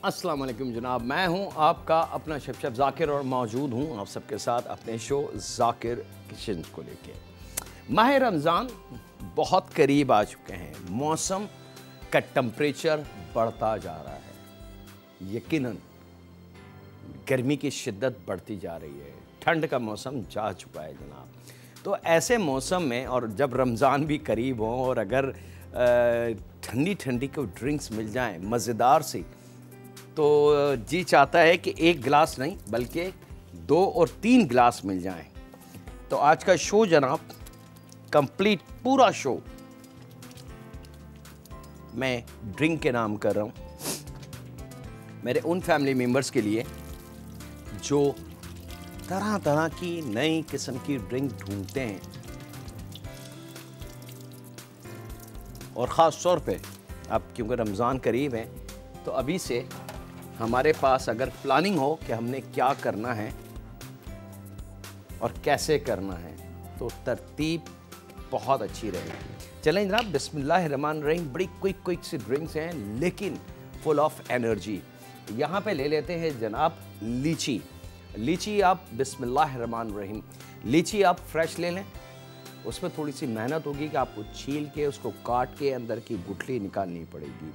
अस्सलाम वालेकुम जनाब, मैं हूं आपका अपना शेफ ज़ाकिर और मौजूद हूं आप सबके साथ अपने शो ज़ाकिर किचन को लेके। माह रमज़ान बहुत करीब आ चुके हैं, मौसम का टेम्परेचर बढ़ता जा रहा है, यकीनन गर्मी की शिद्दत बढ़ती जा रही है, ठंड का मौसम जा चुका है जनाब। तो ऐसे मौसम में और जब रमज़ान भी करीब हो और अगर ठंडी ठंडी को ड्रिंक्स मिल जाएं मज़ेदार सी, तो जी चाहता है कि एक गिलास नहीं बल्कि 2 और 3 गिलास मिल जाएं। तो आज का शो जनाब कंप्लीट पूरा शो मैं ड्रिंक के नाम कर रहा हूं मेरे उन फैमिली मेंबर्स के लिए जो तरह तरह की नई किस्म की ड्रिंक ढूंढते हैं और ख़ास तौर पे अब क्योंकि रमज़ान करीब है तो अभी से हमारे पास अगर प्लानिंग हो कि हमने क्या करना है और कैसे करना है तो तरतीब बहुत अच्छी रहेगी। चलें जनाब, बिस्मिल्लाहिर्रहमानिर्रहीम। बड़ी क्विक सी ड्रिंक्स हैं लेकिन फुल ऑफ एनर्जी। यहाँ पे ले लेते हैं जनाब लीची। लीची आप बिस्मिल्लाहिर्रहमानिर्रहीम, लीची आप फ्रेश ले लें। उसमें थोड़ी सी मेहनत होगी कि आपको छील के उसको काट के अंदर की गुठली निकालनी पड़ेगी।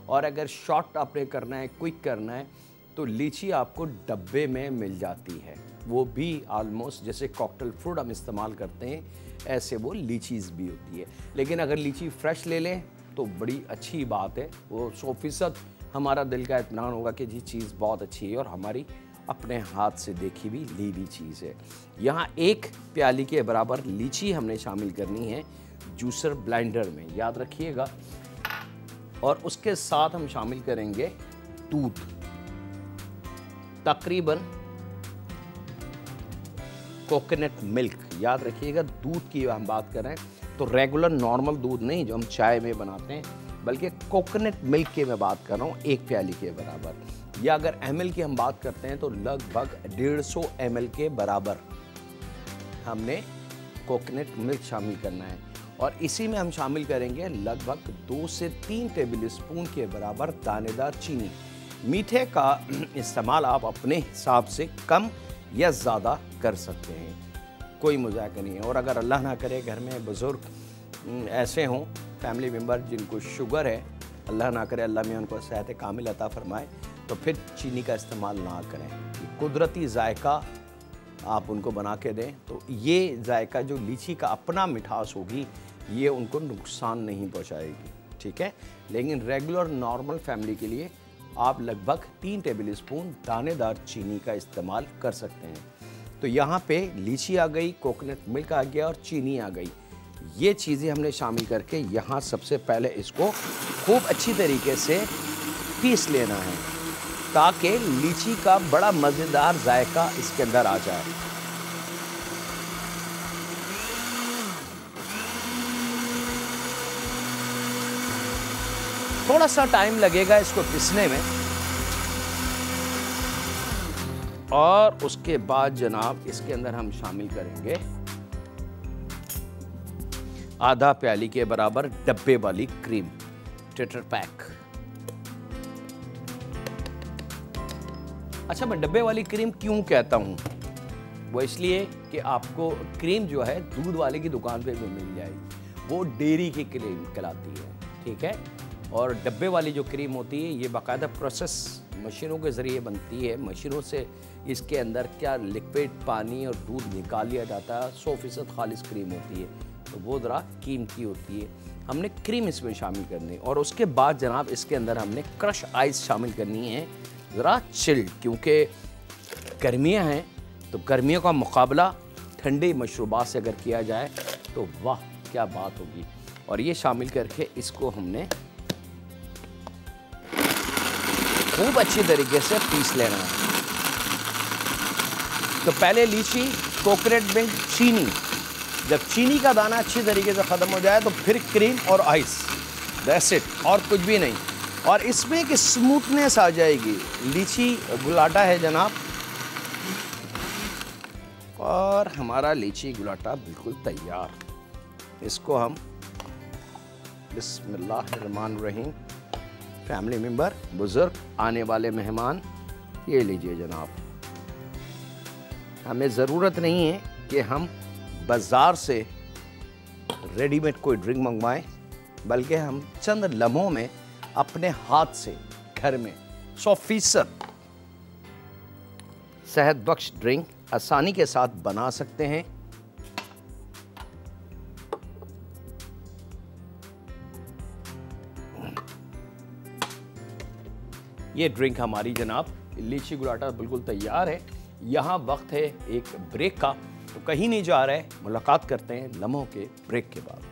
और अगर शॉर्ट आपने करना है, क्विक करना है, तो लीची आपको डब्बे में मिल जाती है, वो भी आलमोस्ट जैसे कॉकटेल फ्रूट हम इस्तेमाल करते हैं ऐसे वो लीचीज़ भी होती है। लेकिन अगर लीची फ्रेश ले लें तो बड़ी अच्छी बात है, वो 100% हमारा दिल का इत्मीनान होगा कि जी चीज़ बहुत अच्छी है और हमारी अपने हाथ से देखी भी ली हुई चीज़ है। यहाँ 1 प्याली के बराबर लीची हमने शामिल करनी है जूसर ब्लेंडर में, याद रखिएगा। और उसके साथ हम शामिल करेंगे दूध, तकरीबन कोकोनट मिल्क, याद रखिएगा। दूध की हम बात करें तो रेगुलर नॉर्मल दूध नहीं जो हम चाय में बनाते हैं, बल्कि कोकोनट मिल्क की मैं बात कर रहा हूँ 1 प्याली के बराबर। या अगर ml की हम बात करते हैं तो लगभग 150 ml के बराबर हमने कोकोनट मिल्क शामिल करना है। और इसी में हम शामिल करेंगे लगभग 2 से 3 टेबल स्पून के बराबर दानेदार चीनी। मीठे का इस्तेमाल आप अपने हिसाब से कम या ज़्यादा कर सकते हैं, कोई मजाक नहीं है। और अगर अल्लाह ना करे घर में बुज़ुर्ग ऐसे हों फैमिली मेम्बर जिनको शुगर है, अल्लाह ना करे, अल्लाह में उनको सेहत कामिल अता फरमाए, तो फिर चीनी का इस्तेमाल ना करें। कुदरती जायका आप उनको बना के दें तो ये जायका जो लीची का अपना मिठास होगी ये उनको नुकसान नहीं पहुंचाएगी, ठीक है। लेकिन रेगुलर नॉर्मल फैमिली के लिए आप लगभग 3 टेबल स्पून दानेदार चीनी का इस्तेमाल कर सकते हैं। तो यहाँ पे लीची आ गई, कोकोनट मिल्क आ गया और चीनी आ गई। ये चीज़ें हमने शामिल करके यहाँ सबसे पहले इसको खूब अच्छी तरीके से पीस लेना है ताकि लीची का बड़ा मज़ेदार जायका इसके अंदर आ जाए। थोड़ा सा टाइम लगेगा इसको पीसने में। और उसके बाद जनाब इसके अंदर हम शामिल करेंगे आधा प्याली के बराबर डब्बे वाली क्रीम, टेट्रा पैक। अच्छा, मैं डब्बे वाली क्रीम क्यों कहता हूँ, वो इसलिए कि आपको क्रीम जो है दूध वाले की दुकान पे भी मिल जाएगी, वो डेयरी की क्रीम कहलाती है, ठीक है। और डब्बे वाली जो क्रीम होती है ये बाकायदा प्रोसेस मशीनों के ज़रिए बनती है, मशीनों से इसके अंदर क्या लिक्विड पानी और दूध निकाल लिया जाता है, 100% खालिश क्रीम होती है, तो वो ज़रा कीमती होती है। हमने क्रीम इसमें शामिल करनी है और उसके बाद जनाब इसके अंदर हमने क्रश आइस शामिल करनी है, ज़रा चिल्ड, क्योंकि गर्मियाँ हैं तो गर्मियों का मुकाबला ठंडे मशरूबात से अगर किया जाए तो वाह क्या बात होगी। और ये शामिल करके इसको हमने खूब अच्छी तरीके से पीस लेना है। तो पहले लीची, कोकोनट मिल्क, चीनी, जब चीनी का दाना अच्छी तरीके से ख़त्म हो जाए तो फिर क्रीम और आइस, दैट्स इट, और कुछ भी नहीं। और इसमें एक स्मूथनेस आ जाएगी। लीची गुलाटा है जनाब, और हमारा लीची गुलाटा बिल्कुल तैयार। इसको हम बिस्मिल्लाहिर्रहमानिर्रहीम फैमिली मेंबर, बुजुर्ग, आने वाले मेहमान, ये लीजिए जनाब। हमें ज़रूरत नहीं है कि हम बाज़ार से रेडीमेड कोई ड्रिंक मंगवाएं, बल्कि हम चंद लम्हों में अपने हाथ से घर में 100% सेहत बख्श ड्रिंक आसानी के साथ बना सकते हैं। ये ड्रिंक हमारी जनाब लीची गुलाटा बिल्कुल तैयार है। यहाँ वक्त है एक ब्रेक का, तो कहीं नहीं जा रहे, मुलाकात करते हैं लम्हों के ब्रेक के बाद।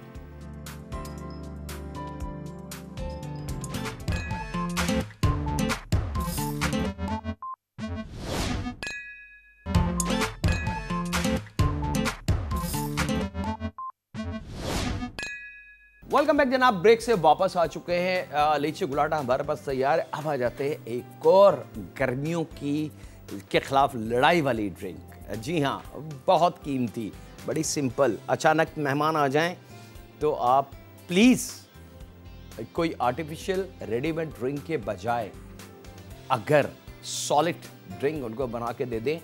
वेलकम बैक जनाब, ब्रेक से वापस आ चुके हैं। लीची गुलाटा हमारे पास तैयार है। अब आ जाते हैं एक और गर्मियों के खिलाफ लड़ाई वाली ड्रिंक। जी हाँ, बहुत कीमती, बड़ी सिंपल। अचानक मेहमान आ जाएं तो आप प्लीज़ कोई आर्टिफिशियल रेडीमेड ड्रिंक के बजाय अगर सॉलिड ड्रिंक उनको बना के दे दें,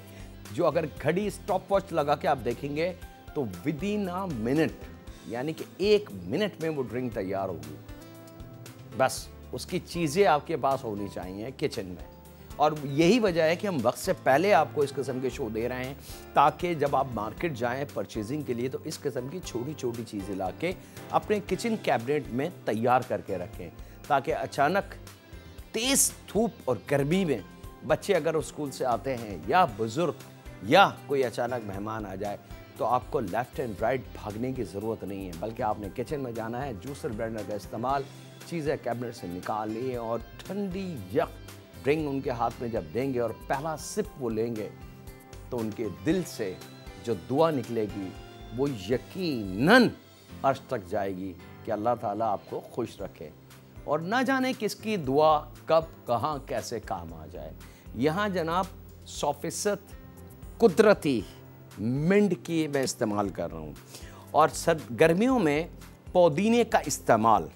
जो अगर घड़ी स्टॉप वॉच लगा के आप देखेंगे तो विद इन अ मिनट, यानी कि 1 मिनट में वो ड्रिंक तैयार होगी। बस उसकी चीज़ें आपके पास होनी चाहिए किचन में, और यही वजह है कि हम वक्त से पहले आपको इस किस्म के शो दे रहे हैं, ताकि जब आप मार्केट जाएं परचेजिंग के लिए तो इस किस्म की छोटी छोटी चीज़ें लाके अपने किचन कैबिनेट में तैयार करके रखें, ताकि अचानक तेज़ धूप और गर्मी में बच्चे अगर स्कूल से आते हैं या बुज़ुर्ग या कोई अचानक मेहमान आ जाए तो आपको लेफ़्ट एंड राइट भागने की ज़रूरत नहीं है, बल्कि आपने किचन में जाना है, जूसर ब्लेंडर का इस्तेमाल, चीज़ें कैबिनेट से निकाल लिए और ठंडी यक ड्रिंक उनके हाथ में जब देंगे और पहला सिप वो लेंगे तो उनके दिल से जो दुआ निकलेगी वो यकीनन अर्श तक जाएगी कि अल्लाह ताला आपको खुश रखे, और ना जाने किसकी दुआ कब कहाँ कैसे काम आ जाए। यहाँ जनाब 100% कुदरती मिंट की मैं इस्तेमाल कर रहा हूँ, और गर्मियों में पुदीने का इस्तेमाल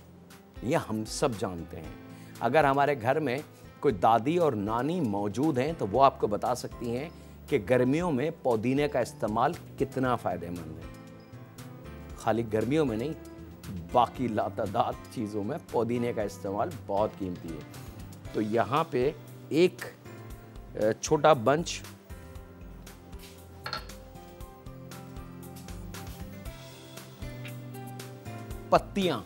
यह हम सब जानते हैं। अगर हमारे घर में कोई दादी और नानी मौजूद हैं तो वो आपको बता सकती हैं कि गर्मियों में पुदीने का इस्तेमाल कितना फ़ायदेमंद है। खाली गर्मियों में नहीं, बाकी लातादाद चीज़ों में पुदीने का इस्तेमाल बहुत कीमती है। तो यहाँ पे एक छोटा बंच पत्तियाँ,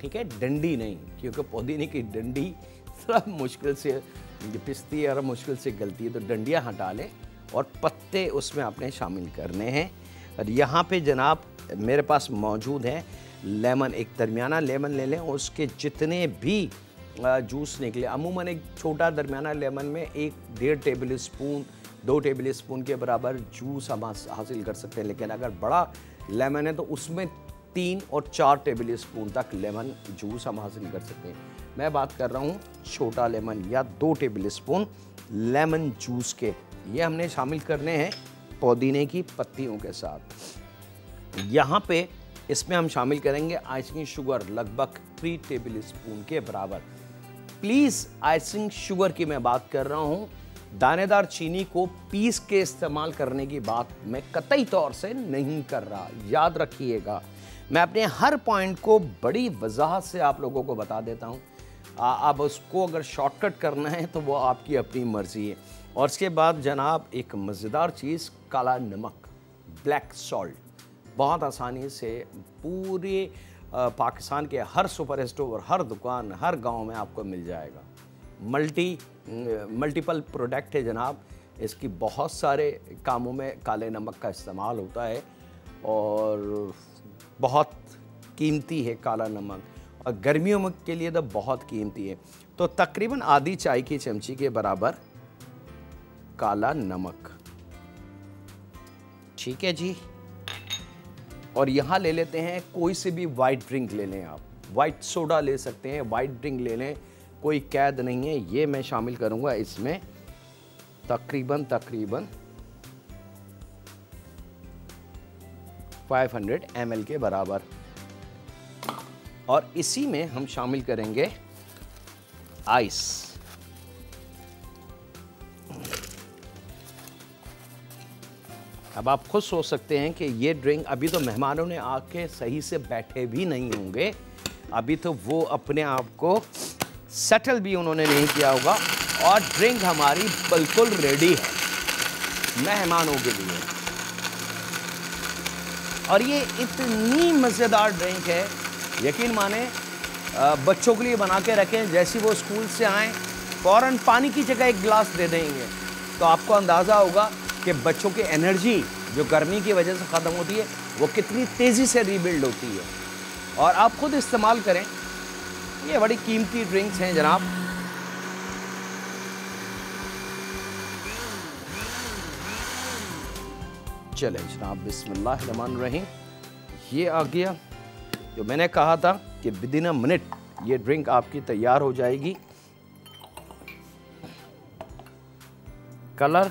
ठीक है, डंडी नहीं, क्योंकि पुदीने की डंडी थोड़ा मुश्किल से पिसती है और मुश्किल से गलती है, तो डंडियाँ हटा लें और पत्ते उसमें आपने शामिल करने हैं। और यहाँ पे जनाब मेरे पास मौजूद है लेमन, एक दरमियाना लेमन ले लें, उसके जितने भी जूस निकले, अमूमन एक छोटा दरमियाना लेमन में 1-1.5 टेबल स्पून 2 टेबल स्पून के बराबर जूस हम हासिल कर सकते हैं, लेकिन अगर बड़ा लेमन है तो उसमें 3 और 4 टेबल स्पून तक लेमन जूस हम हासिल कर सकते हैं। मैं बात कर रहा हूँ छोटा लेमन या 2 टेबल स्पून लेमन जूस के, ये हमने शामिल करने हैं पुदीने की पत्तियों के साथ। यहाँ पे इसमें हम शामिल करेंगे आइसिंग शुगर लगभग 3 टेबल स्पून के बराबर। प्लीज़ आइसिंग शुगर की मैं बात कर रहा हूँ, दानेदार चीनी को पीस के इस्तेमाल करने की बात मैं कतई तौर से नहीं कर रहा, याद रखिएगा। मैं अपने हर पॉइंट को बड़ी वजाहत से आप लोगों को बता देता हूँ। आप उसको अगर शॉर्टकट करना है तो वो आपकी अपनी मर्ज़ी है। और इसके बाद जनाब एक मज़ेदार चीज़, काला नमक, ब्लैक सॉल्ट, बहुत आसानी से पूरे पाकिस्तान के हर सुपर स्टोर, हर दुकान, हर गांव में आपको मिल जाएगा। मल्टीपल प्रोडक्ट है जनाब, इसकी बहुत सारे कामों में काले नमक का इस्तेमाल होता है और बहुत कीमती है काला नमक, और गर्मियों में के लिए तो बहुत कीमती है। तो तकरीबन आधी चाय की चमची के बराबर काला नमक, ठीक है जी। और यहाँ ले लेते हैं कोई से भी वाइट ड्रिंक ले लें, आप वाइट सोडा ले सकते हैं, वाइट ड्रिंक ले लें, कोई कैद नहीं है। ये मैं शामिल करूँगा इसमें तकरीबन 500 ml के बराबर, और इसी में हम शामिल करेंगे आइस। अब आप खुद सोच सकते हैं कि ये ड्रिंक, अभी तो मेहमानों ने आके सही से बैठे भी नहीं होंगे, अभी तो वो अपने आप को सेटल भी उन्होंने नहीं किया होगा, और ड्रिंक हमारी बिल्कुल रेडी है मेहमानों के लिए। और ये इतनी मज़ेदार ड्रिंक है, यकीन माने बच्चों के लिए बना के रखें, जैसे वो स्कूल से आएँ फ़ौरन पानी की जगह एक गिलास दे देंगे तो आपको अंदाज़ा होगा कि बच्चों की एनर्जी जो गर्मी की वजह से ख़त्म होती है वो कितनी तेज़ी से रीबिल्ड होती है। और आप खुद इस्तेमाल करें, ये बड़ी कीमती ड्रिंक्स हैं जनाब। चले जनाब, बिस्मिल्लाहिर्रहमानिर्रहीम। ये आ गया, जो मैंने कहा था कि विदिन अ मिनट ये ड्रिंक आपकी तैयार हो जाएगी। कलर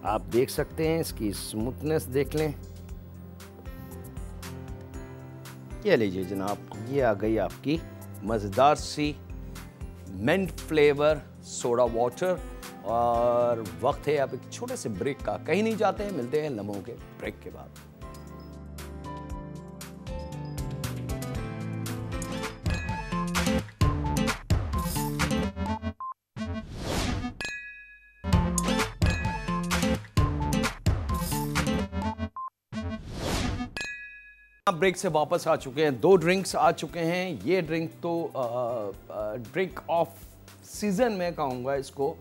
आप देख सकते हैं, इसकी स्मूथनेस देख लें। ये लीजिए जनाब, ये आ गई आपकी मज़ेदार सी मिंट फ्लेवर सोडा वाटर। और वक्त है अब एक छोटे से ब्रेक का। कहीं नहीं जाते हैं, मिलते हैं लम्हों के ब्रेक के बाद। ब्रेक से वापस आ चुके हैं। 2 ड्रिंक्स आ चुके हैं। ये ड्रिंक तो ड्रिंक ऑफ सीज़न में कहूँगा इसको।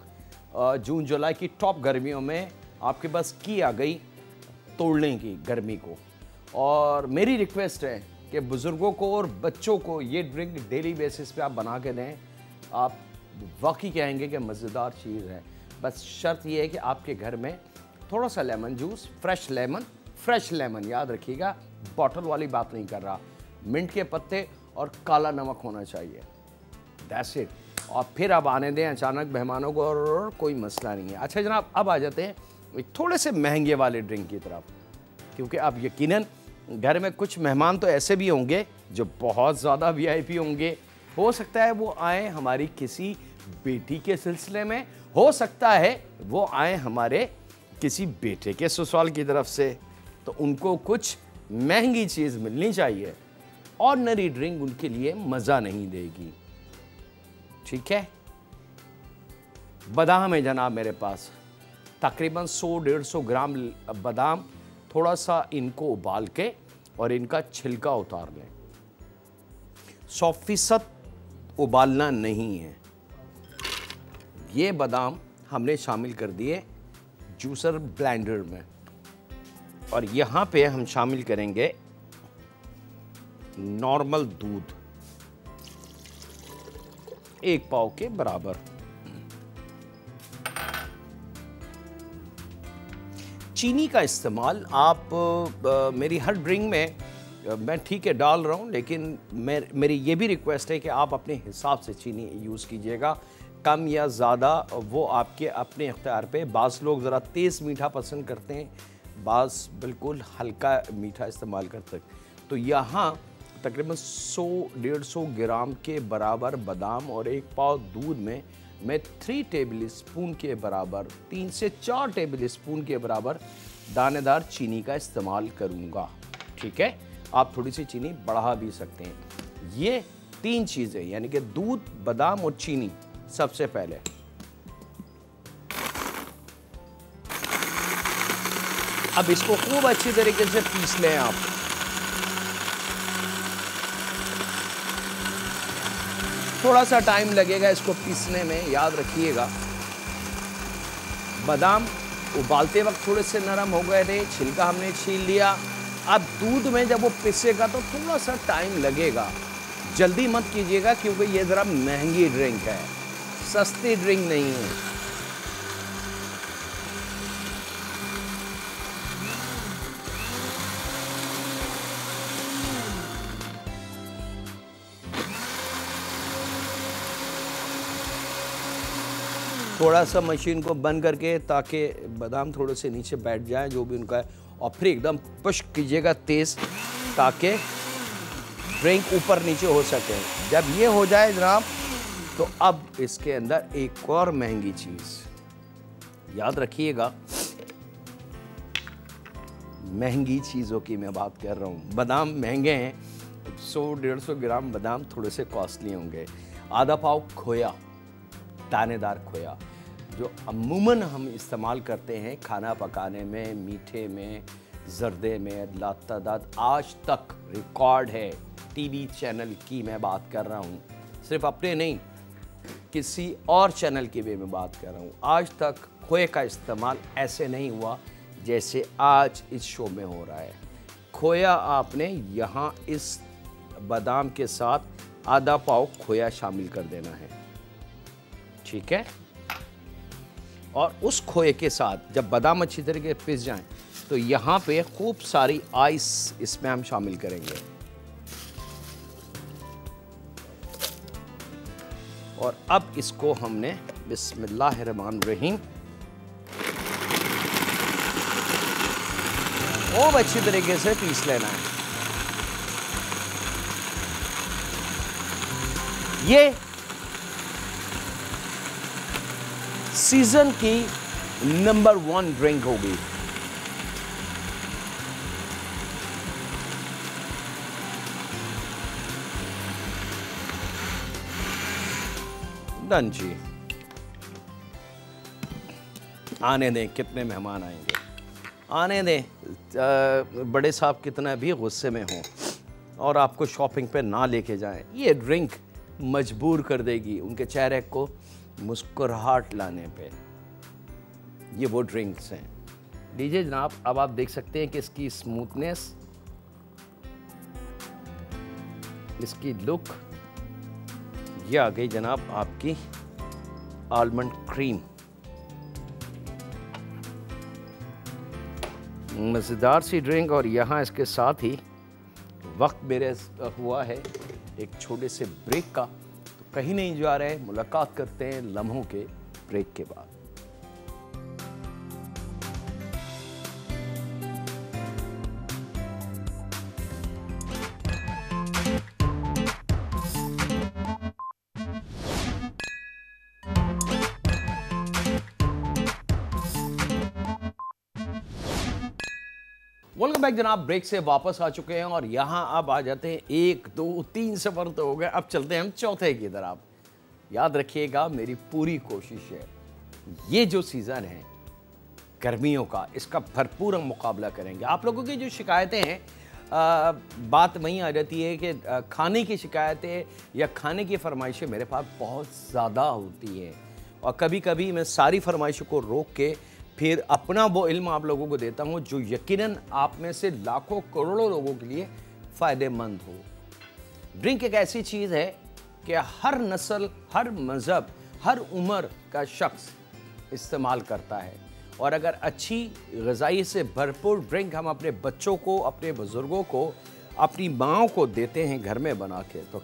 जून जुलाई की टॉप गर्मियों में आपके पास की आ गई तोड़ने की गर्मी को। और मेरी रिक्वेस्ट है कि बुज़ुर्गों को और बच्चों को ये ड्रिंक डेली बेसिस पे आप बना के दें। आप वाकई कहेंगे कि मज़ेदार चीज़ है। बस शर्त ये है कि आपके घर में थोड़ा सा लेमन जूस, फ्रेश लेमन याद रखिएगा, बॉटल वाली बात नहीं कर रहा, मिंट के पत्ते और काला नमक होना चाहिए। That's it. और फिर अब आने दें अचानक मेहमानों को और कोई मसला नहीं है। अच्छा जनाब, अब आ जाते हैं एक थोड़े से महंगे वाले ड्रिंक की तरफ, क्योंकि अब यकीनन घर में कुछ मेहमान तो ऐसे भी होंगे जो बहुत ज़्यादा वीआईपी होंगे। हो सकता है वो आए हमारी किसी बेटी के सिलसिले में, हो सकता है वो आए हमारे किसी बेटे के ससुराल की तरफ से, तो उनको कुछ महंगी चीज़ मिलनी चाहिए। ऑर्डिनरी ड्रिंक उनके लिए मज़ा नहीं देगी। ठीक है, बादाम है जनाब मेरे पास, तकरीबन 100-150 ग्राम बादाम। थोड़ा सा इनको उबाल के और इनका छिलका उतार लें। 100% उबालना नहीं है। ये बादाम हमने शामिल कर दिए जूसर ब्लेंडर में, और यहाँ पे हम शामिल करेंगे नॉर्मल दूध 1 पाव के बराबर। चीनी का इस्तेमाल आप मेरी हर ड्रिंक में मैं ठीक है डाल रहा हूँ, लेकिन मेरी ये भी रिक्वेस्ट है कि आप अपने हिसाब से चीनी यूज़ कीजिएगा। कम या ज़्यादा वो आपके अपने इख्तियार पे। बाज़ लोग ज़रा तेज़ मीठा पसंद करते हैं, बाज़ बिल्कुल हल्का मीठा इस्तेमाल करते हैं। तो यहाँ तकरीबन 100-150 ग्राम के बराबर बादाम और 1 पाव दूध में मैं 3 टेबल स्पून के बराबर, 3 से 4 टेबल स्पून के बराबर दानेदार चीनी का इस्तेमाल करूँगा। ठीक है, आप थोड़ी सी चीनी बढ़ा भी सकते हैं। ये 3 चीज़ें यानी कि दूध, बादाम और चीनी सबसे पहले। अब इसको खूब अच्छी तरीके से पीस लें आप। थोड़ा सा टाइम लगेगा इसको पीसने में, याद रखिएगा। बादाम उबालते वक्त थोड़े से नरम हो गए थे, छिलका हमने छील लिया। अब दूध में जब वो पिसेगा तो थोड़ा सा टाइम लगेगा। जल्दी मत कीजिएगा क्योंकि ये ज़रा महंगी ड्रिंक है, सस्ती ड्रिंक नहीं है। थोड़ा सा मशीन को बंद करके ताकि बादाम थोड़े से नीचे बैठ जाए जो भी उनका है, और फिर एकदम पुश कीजिएगा तेज़ ताकि ड्रिंक ऊपर नीचे हो सके। जब ये हो जाए जनाब तो अब इसके अंदर एक और महंगी चीज़ याद रखिएगा, महंगी चीज़ों की मैं बात कर रहा हूँ। बादाम महंगे हैं, 100-150 ग्राम बादाम थोड़े से कॉस्टली होंगे। आधा पाव खोया, दानेदार खोया, जो अमूमन हम इस्तेमाल करते हैं खाना पकाने में, मीठे में, जर्दे में, लातादाद आज तक रिकॉर्ड है। टीवी चैनल की मैं बात कर रहा हूँ, सिर्फ अपने नहीं, किसी और चैनल की भी मैं बात कर रहा हूँ। आज तक खोए का इस्तेमाल ऐसे नहीं हुआ जैसे आज इस शो में हो रहा है। खोया आपने यहाँ इस बादाम के साथ आधा पाव खोया शामिल कर देना है, ठीक है। और उस खोए के साथ जब बादाम अच्छी तरीके से पिस जाएं तो यहाँ पे खूब सारी आइस इसमें हम शामिल करेंगे। और अब इसको हमने बिस्मिल्लाहिर्रहमानिर्रहीम खूब अच्छी तरीके से पीस लेना है। ये सीजन की नंबर 1 ड्रिंक होगी। डन जी। आने दें, कितने मेहमान आएंगे, आने दें। बड़े साहब कितना भी गुस्से में हों और आपको शॉपिंग पे ना लेके जाएं, ये ड्रिंक मजबूर कर देगी उनके चेहरे को मुस्कुराहट लाने पे। ये वो ड्रिंक्स हैं। लीजिए जनाब, अब आप देख सकते हैं कि इसकी स्मूथनेस, इसकी लुक, ये आ गई जनाब आपकी आलमंड क्रीम। मज़ेदार सी ड्रिंक। और यहाँ इसके साथ ही वक्त मेरे हुआ है एक छोटे से ब्रेक का, तो कहीं नहीं जा रहे, मुलाकात करते हैं लम्हों के ब्रेक के बाद। वेलकम बैक जनाब, ब्रेक से वापस आ चुके हैं और यहाँ अब आ जाते हैं 1, 2, 3 सफ़र तो हो गए, अब चलते हैं हम चौथे की तरफ। याद रखिएगा, मेरी पूरी कोशिश है ये जो सीज़न है गर्मियों का, इसका भरपूर हम मुकाबला करेंगे। आप लोगों की जो शिकायतें हैं, बात वहीं आ जाती है कि खाने की शिकायतें या खाने की फरमाइशें मेरे पास बहुत ज़्यादा होती हैं और कभी कभी मैं सारी फरमाइशों को रोक के फिर अपना वो इल्म आप लोगों को देता हूँ जो यकीनन आप में से लाखों करोड़ों लोगों के लिए फ़ायदेमंद हो। ड्रिंक एक ऐसी चीज़ है कि हर नस्ल, हर मज़हब, हर उम्र का शख्स इस्तेमाल करता है और अगर अच्छी ग़िज़ाई से भरपूर ड्रिंक हम अपने बच्चों को, अपने बुज़ुर्गों को, अपनी माँओं को देते हैं घर में बना के, तो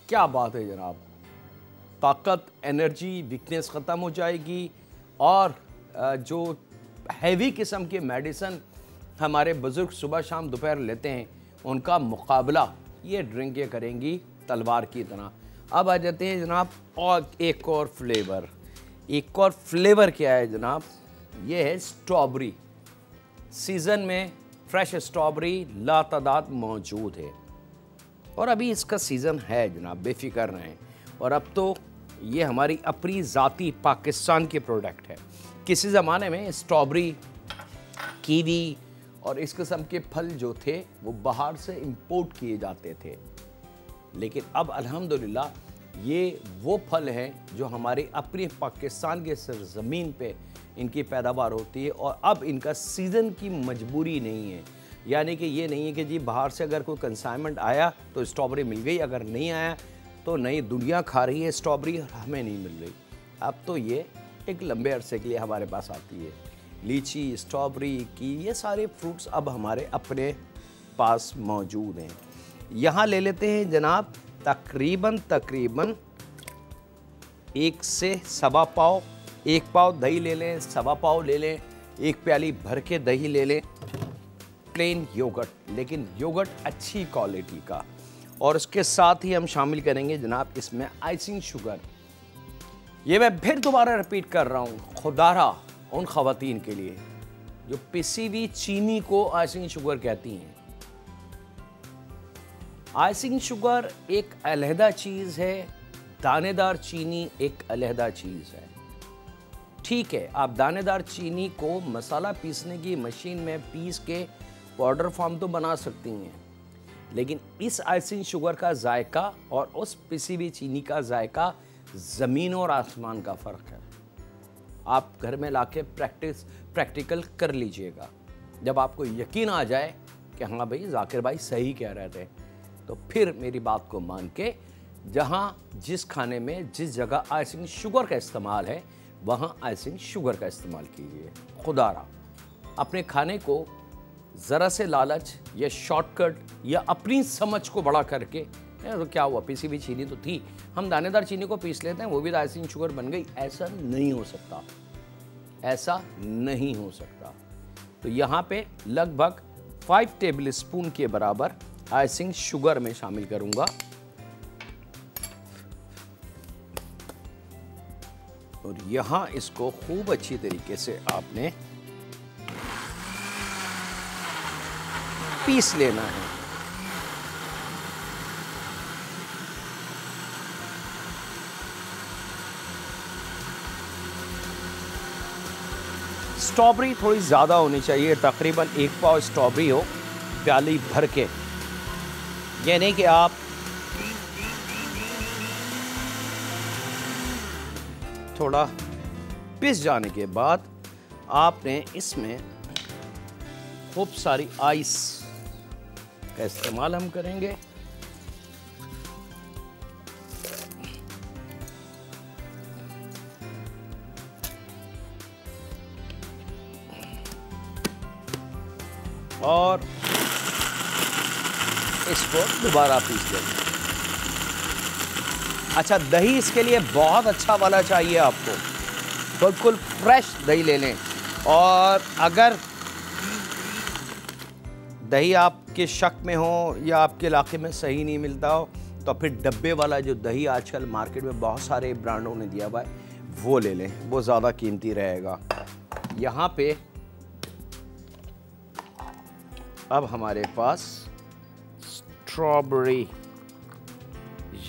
क्या बात है जनाब। ताकत, एनर्जी, वीकनेस ख़त्म हो जाएगी और जो हैवी किस्म के मेडिसन हमारे बुज़ुर्ग सुबह शाम दोपहर लेते हैं, उनका मुकाबला ये ड्रिंकें करेंगी तलवार की तरह। अब आ जाते हैं जनाब और एक और फ्लेवर। एक और फ्लेवर क्या है जनाब? ये है स्ट्रॉबेरी। सीज़न में फ्रेश स्ट्रॉबेरी लातादाद मौजूद है और अभी इसका सीज़न है जनाब, बेफिक्र रहें। और अब तो ये हमारी अपनी ज़ाती पाकिस्तान की प्रोडक्ट है। किसी ज़माने में स्ट्रॉबेरी, कीवी और इस किस्म के फल जो थे वो बाहर से इंपोर्ट किए जाते थे, लेकिन अब अल्हम्दुलिल्लाह ये वो फल हैं जो हमारे अपने पाकिस्तान के सरज़मीन पे इनकी पैदावार होती है और अब इनका सीज़न की मजबूरी नहीं है। यानी कि ये नहीं है कि जी बाहर से अगर कोई कंसाइनमेंट आया तो स्ट्रॉबेरी मिल गई, अगर नहीं आया तो नई दुनिया खा रही है स्ट्रॉबेरी और हमें नहीं मिल रही। अब तो ये एक लंबे अरसे के लिए हमारे पास आती है। लीची, स्ट्रॉबेरी की ये सारे फ्रूट्स अब हमारे अपने पास मौजूद हैं। यहाँ ले लेते हैं जनाब तकरीबन 1 से सवा पाव, 1 पाव दही ले लें, सवा पाव ले लें, 1 प्याली भर के दही ले लें, प्लेन योगर्ट, लेकिन योगर्ट अच्छी क्वालिटी का। और उसके साथ ही हम शामिल करेंगे जनाब इसमें आइसिंग शुगर। ये मैं फिर दोबारा रिपीट कर रहा हूँ, खुदारा उन ख़वातीन के लिए जो पिसी हुई चीनी को आइसिंग शुगर कहती हैं। आइसिंग शुगर एक अलहदा चीज़ है, दानेदार चीनी एक अलहदा चीज़ है। ठीक है, आप दानेदार चीनी को मसाला पीसने की मशीन में पीस के पाउडर फॉर्म तो बना सकती हैं, लेकिन इस आइसिंग शुगर का जायका और उस पिसी हुई चीनी का जायका ज़मीन और आसमान का फ़र्क है। आप घर में लाके प्रैक्टिकल कर लीजिएगा। जब आपको यकीन आ जाए कि हाँ भाई जाकिर भाई सही कह रहे थे, तो फिर मेरी बात को मान के जहाँ जिस खाने में जिस जगह आइसिंग शुगर का इस्तेमाल है वहाँ आइसिंग शुगर का इस्तेमाल कीजिए। खुदारा अपने खाने को ज़रा से लालच या शॉर्टकट या अपनी समझ को बड़ा करके तो क्या हुआ, पीसी हुई चीनी तो थी, हम दानेदार चीनी को पीस लेते हैं, वो भी तो आइसिंग शुगर बन गई। ऐसा नहीं हो सकता, ऐसा नहीं हो सकता। तो यहाँ पे लगभग 5 टेबल स्पून के बराबर आइसिंग शुगर में शामिल करूँगा और यहाँ इसको खूब अच्छी तरीके से आपने पीस लेना है। स्ट्रॉबेरी थोड़ी ज़्यादा होनी चाहिए, तकरीबन 1 पाव स्ट्रॉबेरी हो प्याली भर के। ये नहीं कि आप थोड़ा पिस जाने के बाद आपने इसमें खूब सारी आइस का इस्तेमाल हम करेंगे। और इसको दोबारा पीस लेंगे। अच्छा, दही इसके लिए बहुत अच्छा वाला चाहिए आपको, बिल्कुल फ्रेश दही ले लें। और अगर दही आपके शक में हो या आपके इलाके में सही नहीं मिलता हो तो फिर डब्बे वाला जो दही आजकल मार्केट में बहुत सारे ब्रांडों ने दिया हुआ है वो ले लें, वो ज़्यादा कीमती रहेगा। यहाँ पे अब हमारे पास स्ट्रॉबेरी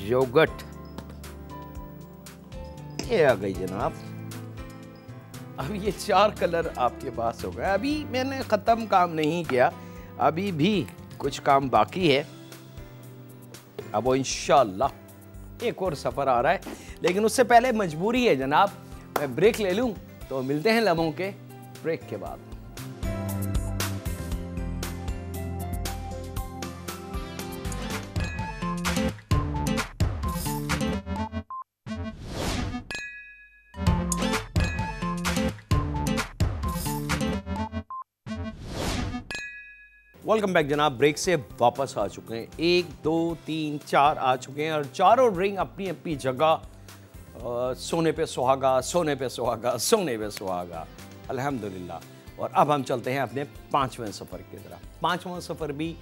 योगर्ट ये आ गई जनाब। अब ये 4 कलर आपके पास हो गए। अभी मैंने ख़त्म काम नहीं किया, अभी भी कुछ काम बाकी है। अब वो इंशाल्लाह एक और सफ़र आ रहा है, लेकिन उससे पहले मजबूरी है जनाब मैं ब्रेक ले लूँ। तो मिलते हैं लम्हों के ब्रेक के बाद। वेलकम बैक जनाब। ब्रेक से वापस आ चुके हैं। 1 2 3 4 आ चुके हैं और चारों ड्रिंक अपनी अपनी जगह सोने पे सुहागा, सोने पे सुहागा, सोने पे सुहागा, अल्हम्दुलिल्लाह। और अब हम चलते हैं अपने 5वें सफ़र की तरफ। 5वां सफ़र भी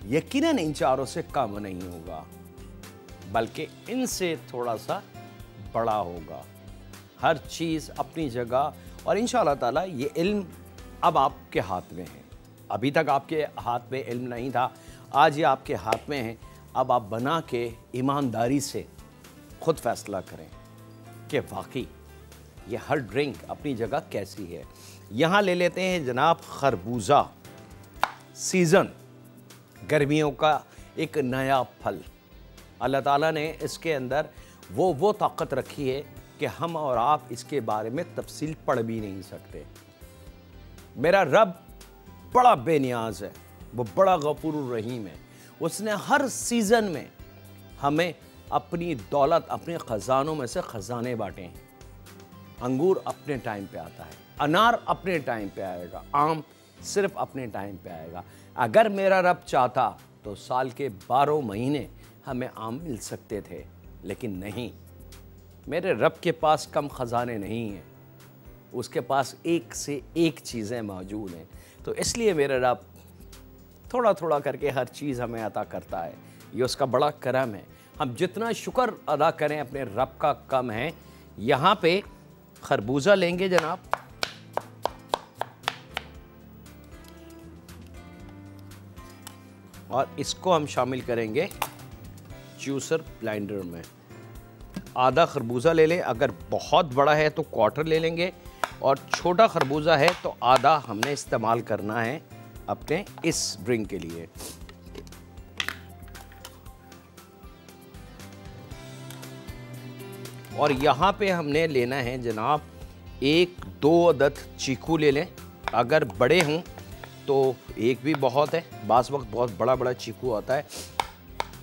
यकीनन इन चारों से कम नहीं होगा, बल्कि इनसे थोड़ा सा बड़ा होगा। हर चीज़ अपनी जगह और इंशाअल्लाह ताला ये इल्म अब आपके हाथ में है। अभी तक आपके हाथ में इल्म नहीं था, आज ये आपके हाथ में है। अब आप बना के ईमानदारी से ख़ुद फैसला करें कि वाकई ये हर ड्रिंक अपनी जगह कैसी है। यहाँ ले लेते हैं जनाब खरबूजा, सीज़न गर्मियों का एक नया फल। अल्लाह ताला ने इसके अंदर वो ताकत रखी है कि हम और आप इसके बारे में तफसील पढ़ भी नहीं सकते। मेरा रब बड़ा बेनियाज है, वो बड़ा गफूर रहीम है। उसने हर सीज़न में हमें अपनी दौलत, अपने ख़जानों में से ख़जाने बांटे हैं। अंगूर अपने टाइम पे आता है, अनार अपने टाइम पे आएगा, आम सिर्फ अपने टाइम पे आएगा। अगर मेरा रब चाहता तो साल के 12 महीने हमें आम मिल सकते थे, लेकिन नहीं। मेरे रब के पास कम ख़जाने नहीं हैं, उसके पास एक से एक चीज़ें मौजूद हैं। तो इसलिए मेरे रब थोड़ा थोड़ा करके हर चीज़ हमें अता करता है। ये उसका बड़ा करम है। हम जितना शुक्र अदा करें अपने रब का कम है। यहाँ पे खरबूजा लेंगे जनाब, और इसको हम शामिल करेंगे जूसर ब्लेंडर में। आधा खरबूजा ले लें, अगर बहुत बड़ा है तो क्वार्टर ले लेंगे, और छोटा खरबूजा है तो आधा हमने इस्तेमाल करना है अपने इस ड्रिंक के लिए। और यहाँ पे हमने लेना है जनाब 1-2 अदद चीकू ले लें। अगर बड़े हों तो एक भी बहुत है, बाज़ वक्त बहुत बड़ा बड़ा चीकू आता है,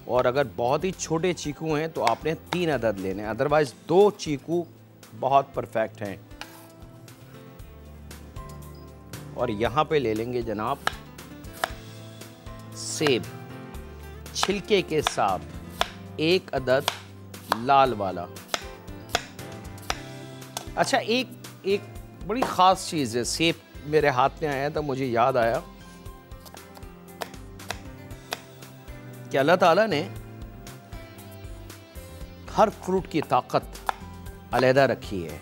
और अगर बहुत ही छोटे चीकू हैं तो आपने 3 अदद लेने, अदरवाइज़ 2 चीकू बहुत परफेक्ट हैं। और यहाँ पे ले लेंगे जनाब सेब, छिलके के साथ 1 अदद लाल वाला। अच्छा, एक बड़ी ख़ास चीज़ है, सेब मेरे हाथ में आया तो मुझे याद आया कि अल्लाह ताला ने हर फ्रूट की ताकत अलहदा रखी है,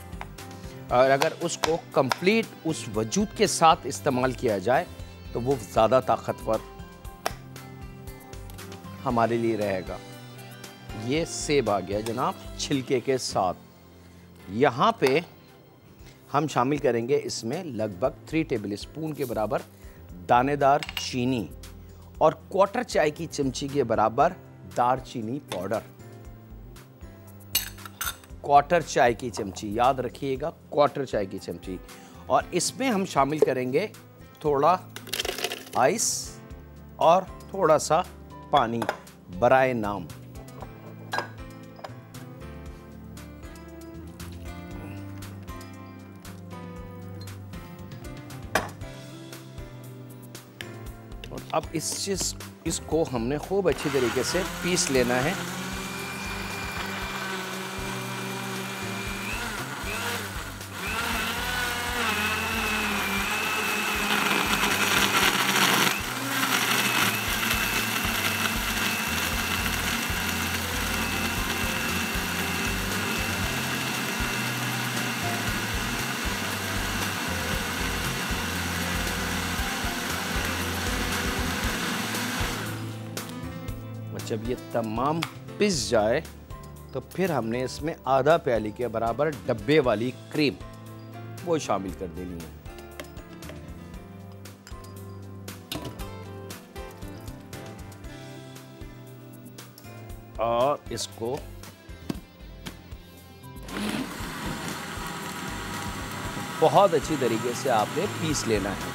और अगर उसको कंप्लीट उस वजूद के साथ इस्तेमाल किया जाए तो वो ज़्यादा ताकतवर हमारे लिए रहेगा। ये सेब आ गया जनाब छिलके के साथ। यहाँ पे हम शामिल करेंगे इसमें लगभग 3 टेबल स्पून के बराबर दानेदार चीनी, और क्वार्टर चाय की चमची के बराबर दारचीनी पाउडर। क्वार्टर चाय की चमची, याद रखिएगा, क्वार्टर चाय की चमची। और इसमें हम शामिल करेंगे थोड़ा आइस और थोड़ा सा पानी बराए नाम। और अब इसको हमने खूब अच्छी तरीके से पीस लेना है। जब ये तमाम पिस जाए तो फिर हमने इसमें आधा प्याली के बराबर डब्बे वाली क्रीम वो शामिल कर देनी है। और इसको बहुत अच्छी तरीके से आपने पीस लेना है।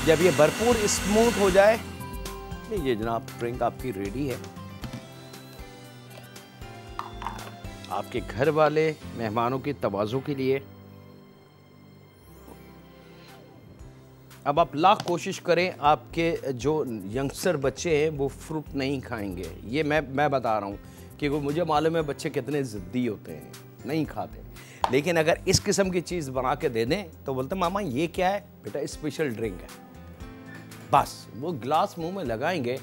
जब ये भरपूर स्मूथ हो जाए, ये जनाब ड्रिंक आपकी रेडी है। आपके घर वाले मेहमानों की तवाज़ो के लिए। अब आप लाख कोशिश करें, आपके जो यंगस्टर बच्चे हैं वो फ्रूट नहीं खाएंगे। ये मैं बता रहा हूँ क्योंकि मुझे मालूम है बच्चे कितने ज़िद्दी होते हैं, नहीं खाते। लेकिन अगर इस किस्म की चीज़ बना के दे दें तो बोलते मामा ये क्या है? बेटा स्पेशल ड्रिंक है। बस वो ग्लास मुंह में लगाएंगे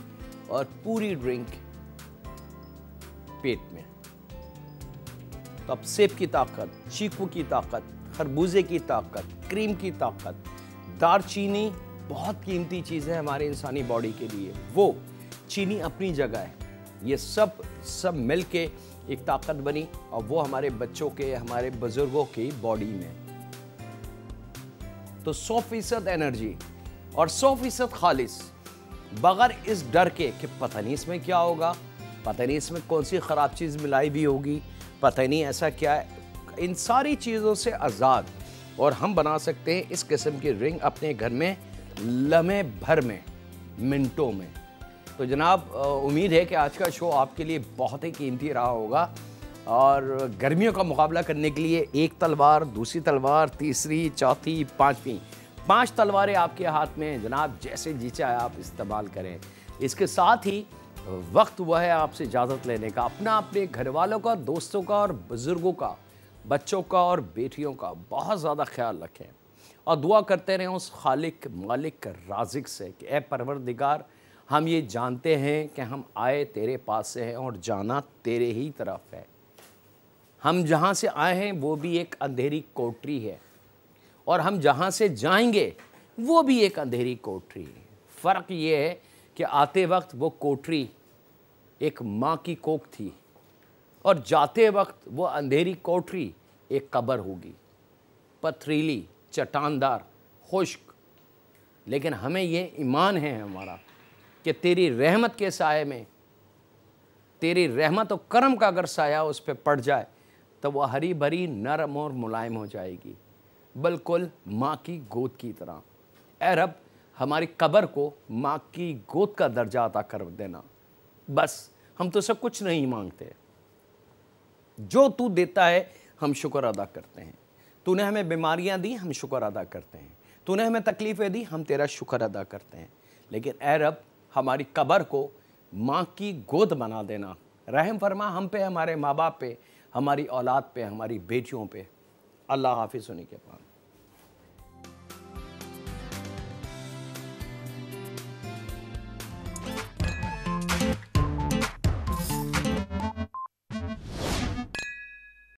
और पूरी ड्रिंक पेट में। तो अब सेब की ताकत, चीकू की ताकत, खरबूजे की ताकत, क्रीम की ताकत, दारचीनी बहुत कीमती चीज़ है हमारे इंसानी बॉडी के लिए। वो चीनी अपनी जगह है, ये सब मिल के एक ताकत बनी, और वो हमारे बच्चों के, हमारे बुजुर्गों की बॉडी में। तो 100% एनर्जी और 100% खालिस, बगैर इस डर के कि पता नहीं इसमें क्या होगा, पता नहीं इसमें कौन सी ख़राब चीज़ मिलाई भी होगी, पता नहीं ऐसा क्या है। इन सारी चीज़ों से आज़ाद, और हम बना सकते हैं इस किस्म की ड्रिंक अपने घर में लम्हे भर में, मिनटों में। तो जनाब उम्मीद है कि आज का शो आपके लिए बहुत ही कीमती रहा होगा, और गर्मियों का मुकाबला करने के लिए एक तलवार, दूसरी तलवार, तीसरी, चौथी, पाँचवीं, 5 तलवारें आपके हाथ में जनाब, जैसे जी चाहे आप इस्तेमाल करें। इसके साथ ही वक्त हुआ है आपसे इजाज़त लेने का, अपना, अपने घर वालों का, दोस्तों का और बुज़ुर्गों का बच्चों का और बेटियों का बहुत ज़्यादा ख्याल रखें और दुआ करते रहें उस खालिक मालिक राज़िक से कि ए परवरदिगार, हम ये जानते हैं कि हम आए तेरे पास से हैं और जाना तेरे ही तरफ है। हम जहाँ से आए हैं वो भी एक अंधेरी कोठरी है और हम जहाँ से जाएंगे वो भी एक अंधेरी कोठरी है। फ़र्क ये है कि आते वक्त वो कोठरी एक माँ की कोख थी और जाते वक्त वो अंधेरी कोठरी एक कब्र होगी, पथरीली, चट्टानदार, खुश्क। लेकिन हमें ये ईमान है हमारा कि तेरी रहमत के साए में, तेरी रहमत और करम का अगर साया उस पर पड़ जाए तो वह हरी भरी नरम और मुलायम हो जाएगी, बिल्कुल माँ की गोद की तरह। ऐ रब, हमारी कब्र को माँ की गोद का दर्जा अता कर देना। बस हम तो सब कुछ नहीं मांगते, जो तू देता है हम शुक्र अदा करते हैं। तूने हमें बीमारियां दी, हम शुक्र अदा करते हैं। तूने हमें तकलीफ़ें दी, हम तेरा शुक्र अदा करते हैं। लेकिन ऐ रब, हमारी कब्र को माँ की गोद बना देना। रहम फरमा हम पे, हमारे माँ बाप पे, हमारी औलाद पे, हमारी बेटियों पे। अल्लाह हाफिज़ होने के बाद।